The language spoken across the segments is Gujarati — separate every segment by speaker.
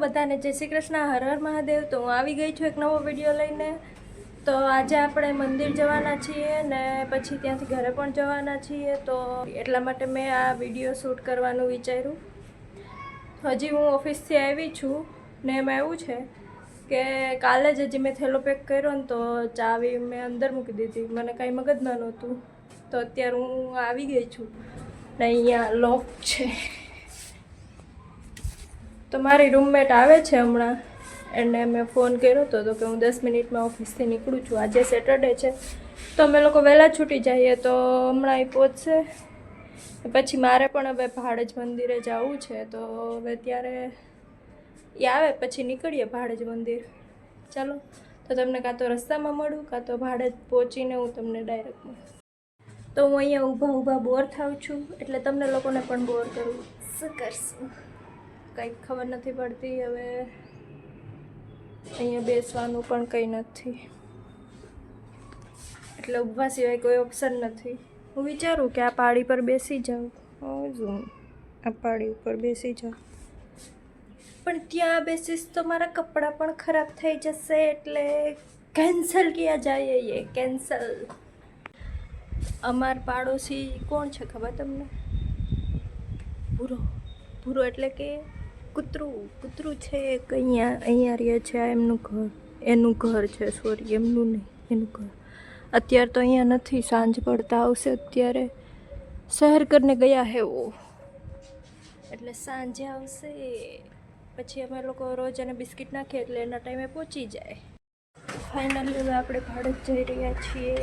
Speaker 1: બધાને જય શ્રી કૃષ્ણ, હર હર મહાદેવ। તો હું આવી ગઈ છું એક નવો વિડીયો લઈને। તો આજે આપણે મંદિર જવાના છીએ ને પછી ત્યાંથી ઘરે પણ જવાના છીએ, તો એટલા માટે મેં આ વિડીયો શૂટ કરવાનું વિચાર્યું। હજી હું ઓફિસથી આવી છું ને એમાં એવું છે કે કાલે જ હજી મેં થેલો પેક કર્યો ને તો ચાવી મેં અંદર મૂકી દીધી, મને કાંઈ મગજમાં નહોતું। તો અત્યારે હું આવી ગઈ છું ને અહીંયા લોક છે। તો મારી રૂમમેટ આવે છે હમણાં, એને મેં ફોન કર્યો હતો તો કે હું 10 મિનિટમાં ઓફિસથી નીકળું છું। આજે સેટરડે છે તો અમે લોકો વહેલા છૂટી જઈએ, તો હમણાં એ પહોંચશે પછી મારે પણ હવે ભાડજ મંદિરે જવું છે, તો હવે ત્યારે એ આવે પછી નીકળીએ ભાડજ મંદિર। ચાલો, તો તમને કાં તો રસ્તામાં મળું કાં તો ભાડજ પહોંચીને હું તમને ડાયરેક્ટ મળું। તો હું અહીંયા ઊભા બોર થાઉં છું, એટલે તમને લોકોને પણ બોર કરું, શું કરશું કંઈક ખબર નથી પડતી। હવે અહીંયા બેસવાનું પણ કંઈ નથી, એટલે ઊભા સિવાય કોઈ ઓપ્શન નથી। હું વિચારું કે આ પાડી પર બેસી જાઉં, આ પાડી ઉપર બેસી જાઉં, પણ ત્યાં બેસીશ તો મારા કપડાં પણ ખરાબ થઈ જશે, એટલે કેન્સલ કિયા જાય, એ કેન્સલ। અમાર પાડોશી કોણ છે ખબર તમને? ભૂરો એટલે કે કૂતરું છે એક, અહીંયા રહે છે, આ એનું ઘર છે, સોરી એમનું નહીં, એનું ઘર। અત્યારે તો અહીંયા નથી, સાંજ પડતા આવશે। અત્યારે શહેર કરીને ગયા હે વો, એટલે સાંજે આવશે, પછી અમે લોકો રોજ એને બિસ્કિટ નાખીએ એટલે એના ટાઈમે પહોંચી જાય। ફાઇનલી હવે આપણે ભાડજ જઈ રહ્યા છીએ।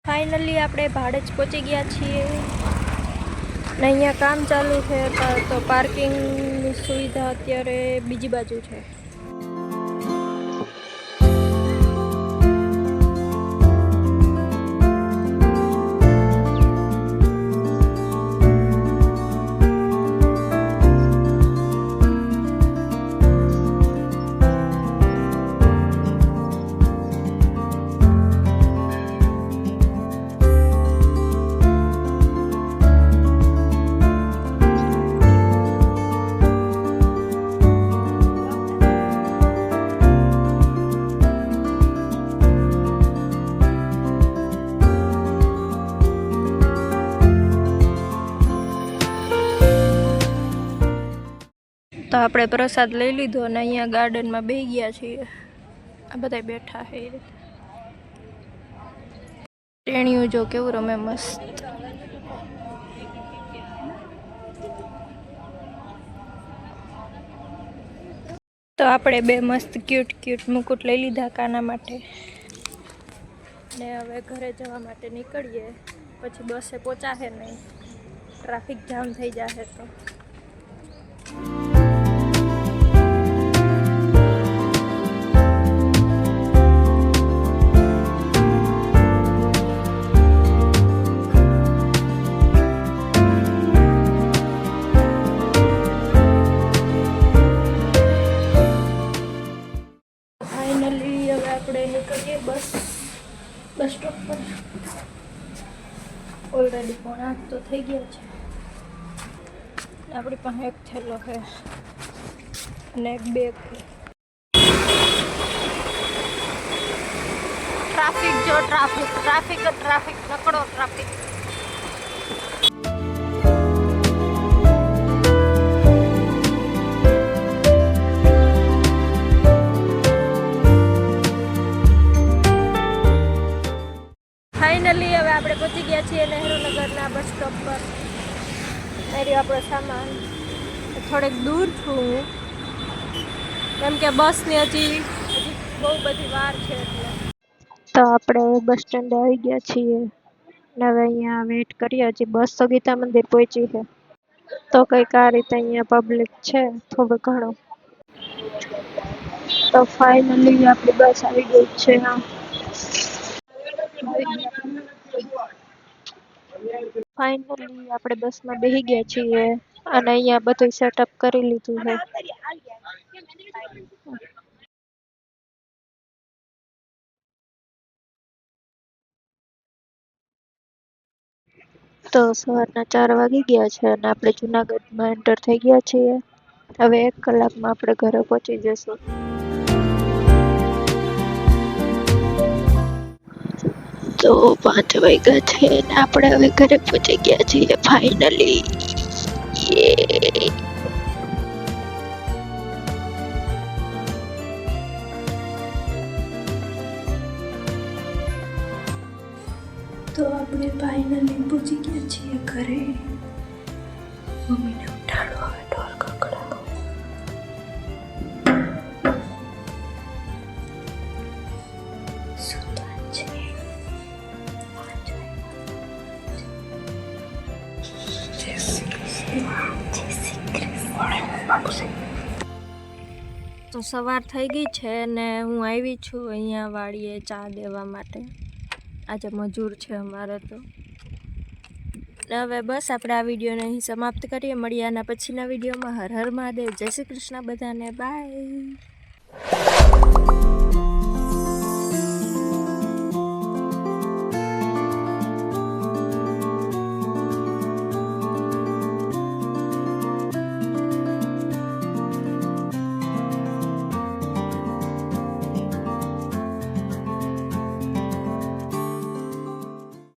Speaker 1: ફાઇનલી આપણે ભાડજ પહોંચી ગયા છીએ ને અહીંયા કામ ચાલુ છે, તો પાર્કિંગની સુવિધા અત્યારે બીજી બાજુ છે। તો આપણે પ્રસાદ લઈ લીધો અને અહીંયા ગાર્ડનમાં બેસી ગયા છીએ, આ બધા બેઠા છે એ રીતે। ટેણીયું જો કેવું રમે મસ્ત। તો આપણે બે મસ્ત ક્યુટ મુકુટ લઈ લીધા કાના માટે ને હવે ઘરે જવા માટે નીકળીએ, પછી બસે પહોંચાશે નહીં, ટ્રાફિક જામ થઈ જશે તો। ફાઇનલી હવે આપણે નીકળીએ બસ સ્ટોપ પર। ઓલરેડી 7:30 તો થઈ ગયા છે। આપણી પાસે એક થેલો છે અને એક બેગ છે। ટ્રાફિક જો ટ્રાફિક નકડો ટ્રાફિક। ફાઇનલી હવે આપણે પહોંચી ગયા છીએ નહેરુનગરના બસ સ્ટોપ પર। મેરી આપણો સામાન થોડેક દૂર છું હું, કેમ કે બસની હજી બહુ બધી વાર છે એટલે। તો આપણે બસ સ્ટેન્ડે આવી ગયા છીએ।
Speaker 2: ને હવે અહીંયા વેઇટ કરીએ, હજી બસ તો ગીતા મંદિર પહોંચી છે. તો કંઈક આ રીતે અહીંયા પબ્લિક છે થોડું ઘણું. તો ફાઇનલી આપણી બસ આવી ગઈ છે. ફાઇનલી આપણે બસમાં બેસી ગયા છીએ અને અહીંયા બધું સેટઅપ કરી લીધું છે. તો સવારના 4 વાગી ગયા છે અને આપણે જુનાગઢમાં એન્ટર થઈ ગયા છીએ. હવે 1 કલાકમાં આપણે ઘરે પહોંચી જશું. તો 5 વાગ્યા છે અને આપણે હવે ઘરે પહોંચી ગયા છીએ ફાઇનલી.
Speaker 1: તો આપણે ફાઇનલી પહોંચી ગયા છીએ ઘરે. મમ્મીને ઉઠાડો, હવે ઢોલ કકડાવો. સુતા છે. જય શ્રી કૃષ્ણ. તો સવાર થઈ ગઈ છે ને હું આવી છું અહીંયા વાડીએ ચા દેવા માટે. આજે મજૂર છે અમારે તો. હવે બસ આપણે આ વિડીયોને અહીં સમાપ્ત કરીએ. મળીએ આના પછીના વિડીયોમાં. હર હર મહાદેવ. જય શ્રી કૃષ્ણ બધાને. બાય.